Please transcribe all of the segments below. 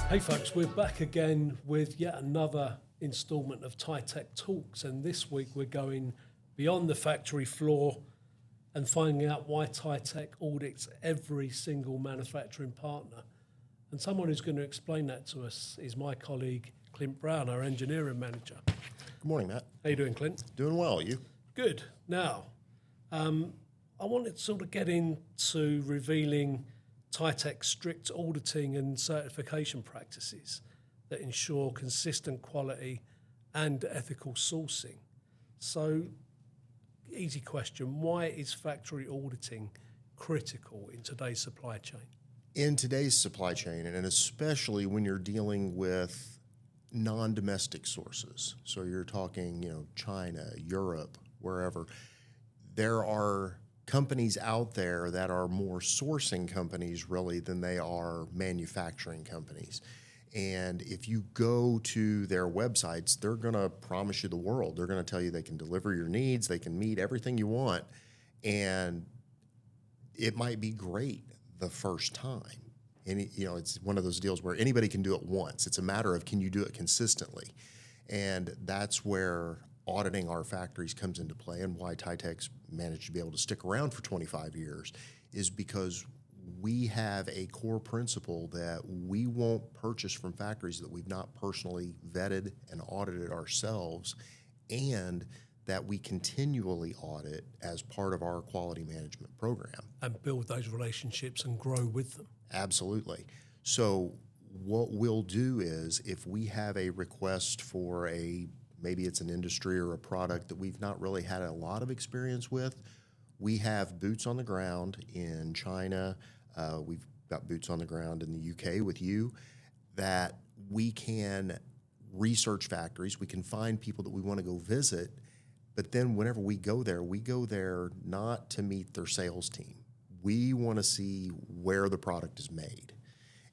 Hey folks, we're back again with yet another instalment of TyTek Talks, and this week we're going beyond the factory floor and finding out why TyTek audits every single manufacturing partner. And someone who's going to explain that to us is my colleague Clint Brown, our engineering manager. Good morning, Matt. How you doing, Clint? Doing well, you? Good. Now, I wanted to sort of get into revealing TyTek's strict auditing and certification practices that ensure consistent quality and ethical sourcing. So, easy question, why is factory auditing critical in today's supply chain? In today's supply chain, and especially when you're dealing with non-domestic sources, so you're talking, China, Europe, wherever, there are companies out there that are more sourcing companies really than they are manufacturing companies. And if you go to their websites, they're going to promise you the world. They're going to tell you they can deliver your needs, they can meet everything you want, and it might be great the first time. And it's one of those deals where anybody can do it once. It's a matter of, can you do it consistently? And that's where auditing our factories comes into play, and why TyTek's managed to be able to stick around for 25 years is because we have a core principle that we won't purchase from factories that we've not personally vetted and audited ourselves, and that we continually audit as part of our quality management program. And build those relationships and grow with them. Absolutely. So what we'll do is, if we have a request for maybe it's an industry or a product that we've not really had a lot of experience with, we have boots on the ground in China. We've got boots on the ground in the UK with you, that we can research factories. We can find people that we want to go visit. But then whenever we go there not to meet their sales team. We want to see where the product is made.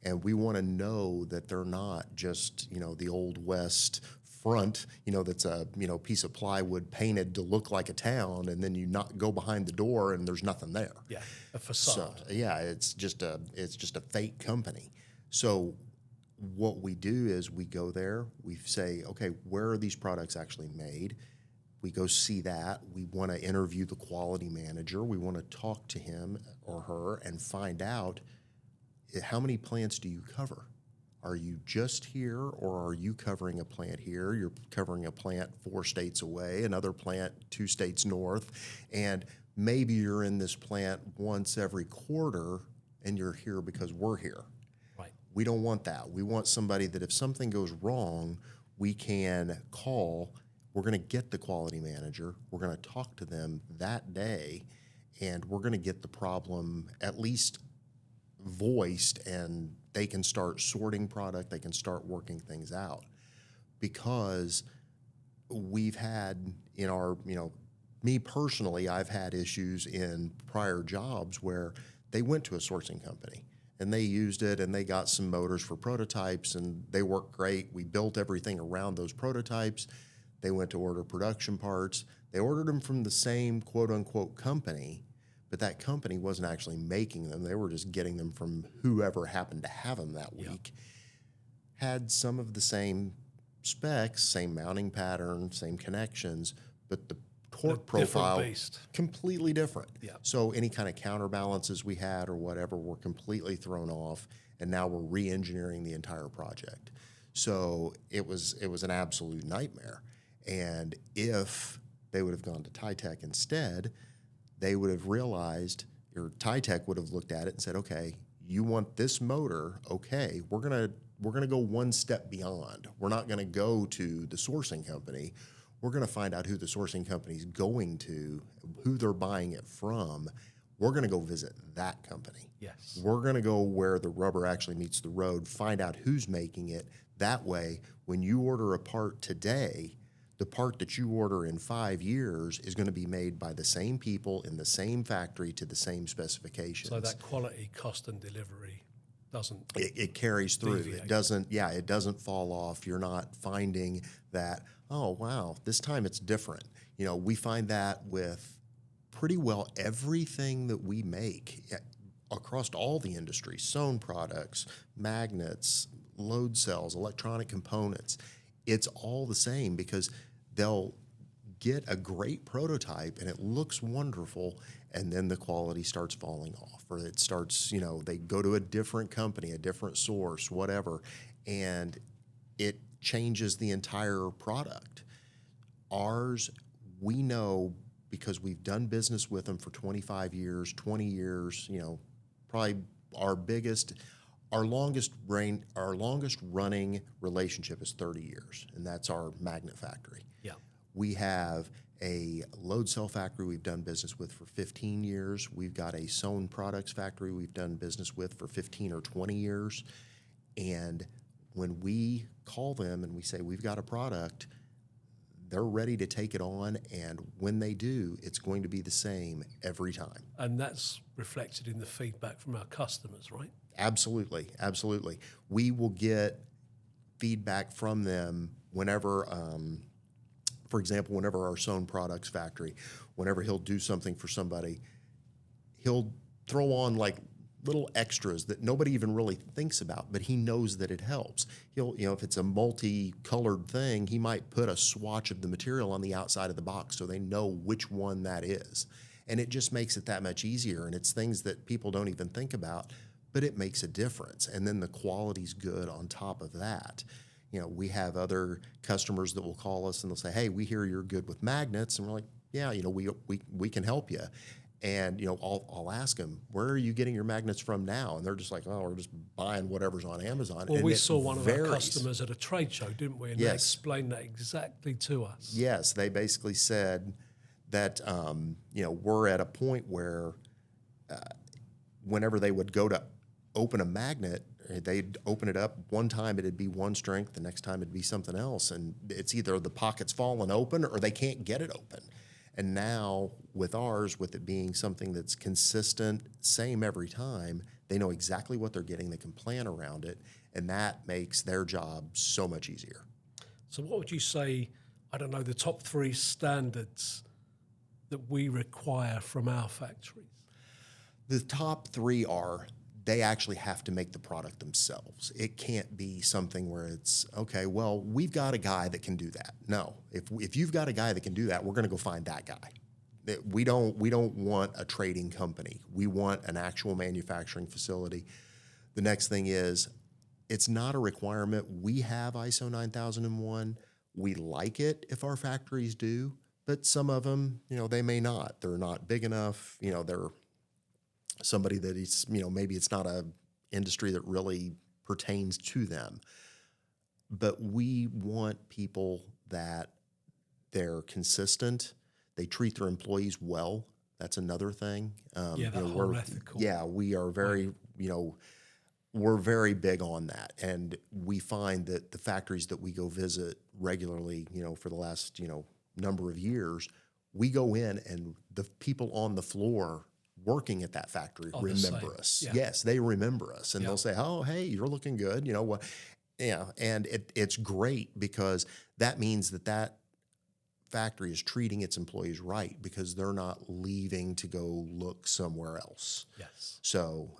And we want to know that they're not just, the Old West front, that's a, piece of plywood painted to look like a town, and then you not go behind the door and there's nothing there. Yeah, a facade. So, yeah, it's just a fake company. So what we do is we go there, we say, okay, where are these products actually made? We go see that. We want to interview the quality manager. We want to talk to him or her and find out, how many plants do you cover? Are you just here, or are you covering a plant here? You're covering a plant 4 states away, another plant 2 states north, and maybe you're in this plant once every quarter and you're here because we're here. Right. We don't want that. We want somebody that if something goes wrong, we can call. We're going to get the quality manager. We're going to talk to them that day, and we're going to get the problem at least voiced, and they can start sorting product, they can start working things out. Because we've had in our, me personally, I've had issues in prior jobs where they went to a sourcing company and they used it and they got some motors for prototypes and they worked great. We built everything around those prototypes. They went to order production parts. They ordered them from the same quote unquote company, but that company wasn't actually making them. They were just getting them from whoever happened to have them that week. Had some of the same specs, same mounting pattern, same connections, but the torque profile completely different. Yeah. So any kind of counterbalances we had or whatever were completely thrown off, and now we're re-engineering the entire project. So it was an absolute nightmare. And if they would have gone to TyTek instead, they would have realized, or TyTek would have looked at it and said, okay, you want this motor, okay, we're gonna go one step beyond. We're not gonna go to the sourcing company. We're gonna find out who the sourcing company's going to, who they're buying it from. We're gonna go visit that company. Yes. We're gonna go where the rubber actually meets the road, find out who's making it. That way, when you order a part today, the part that you order in 5 years is going to be made by the same people in the same factory to the same specifications. So that quality, cost, and delivery doesn't. It carries through. Deviate. It doesn't fall off. You're not finding that, oh wow, this time it's different. We find that with pretty well everything that we make across all the industries: sewn products, magnets, load cells, electronic components. It's all the same because they'll get a great prototype and it looks wonderful, and then the quality starts falling off, or it starts, they go to a different company, a different source, whatever, and it changes the entire product. Ours, we know because we've done business with them for 25 years, 20 years, probably our longest running relationship is 30 years, and that's our magnet factory. Yeah. We have a load cell factory we've done business with for 15 years. We've got a sewn products factory we've done business with for 15 or 20 years. And when we call them and we say, we've got a product, they're ready to take it on. And when they do, it's going to be the same every time. And that's reflected in the feedback from our customers, right? Absolutely, absolutely. We will get feedback from them whenever, for example, whenever our sewn products factory, whenever he'll do something for somebody, he'll throw on like little extras that nobody even really thinks about, but he knows that it helps. He'll, if it's a multicolored thing, he might put a swatch of the material on the outside of the box so they know which one that is. And it just makes it that much easier. And it's things that people don't even think about, but it makes a difference. And then the quality's good on top of that. We have other customers that will call us and they'll say, hey, we hear you're good with magnets. And we're like, yeah, we can help you. And, I'll ask them, where are you getting your magnets from now? And they're just like, oh, we're just buying whatever's on Amazon. Well, and we saw one of varies. our customers at a trade show, didn't we? And they explained that exactly to us. Yes, they basically said that, we're at a point where whenever they would go to open a magnet, they'd open it up. One time it'd be one strength, the next time it'd be something else. And it's either the pocket's fallen open or they can't get it open. And now with ours, with it being something that's consistent, same every time, they know exactly what they're getting. They can plan around it, and that makes their job so much easier. So what would you say, the top 3 standards that we require from our factories? The top 3 are, they actually have to make the product themselves. It can't be something where it's, okay, well, we've got a guy that can do that. No, if you've got a guy that can do that, we're going to go find that guy. We don't want a trading company. We want an actual manufacturing facility. The next thing is, it's not a requirement. We have ISO 9001. We like it if our factories do, but some of them, they may not. They're not big enough. They're somebody that is, maybe it's not a industry that really pertains to them. But we want people that they're consistent, they treat their employees well. That's another thing. Whole ethical. Yeah, we are very, we're very big on that. And we find that the factories that we go visit regularly, for the last, number of years, we go in and the people on the floor working at that factory remember us. Yeah. Yes, they remember us, and they'll say, "Oh, hey, you're looking good." What? Yeah, and it's great because that means that factory is treating its employees right because they're not leaving to go look somewhere else. Yes. So,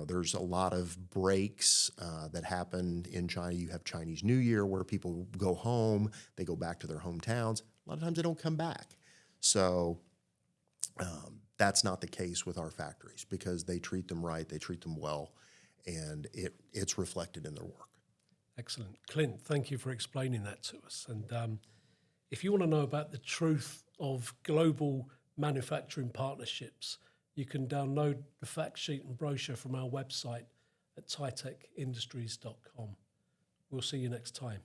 there's a lot of breaks that happen in China. You have Chinese New Year where people go home, they go back to their hometowns. A lot of times they don't come back. So, that's not the case with our factories because they treat them right, they treat them well, and it's reflected in their work. Excellent. Clint, thank you for explaining that to us. And if you want to know about the truth of global manufacturing partnerships, you can download the fact sheet and brochure from our website at tytekindustries.com. We'll see you next time.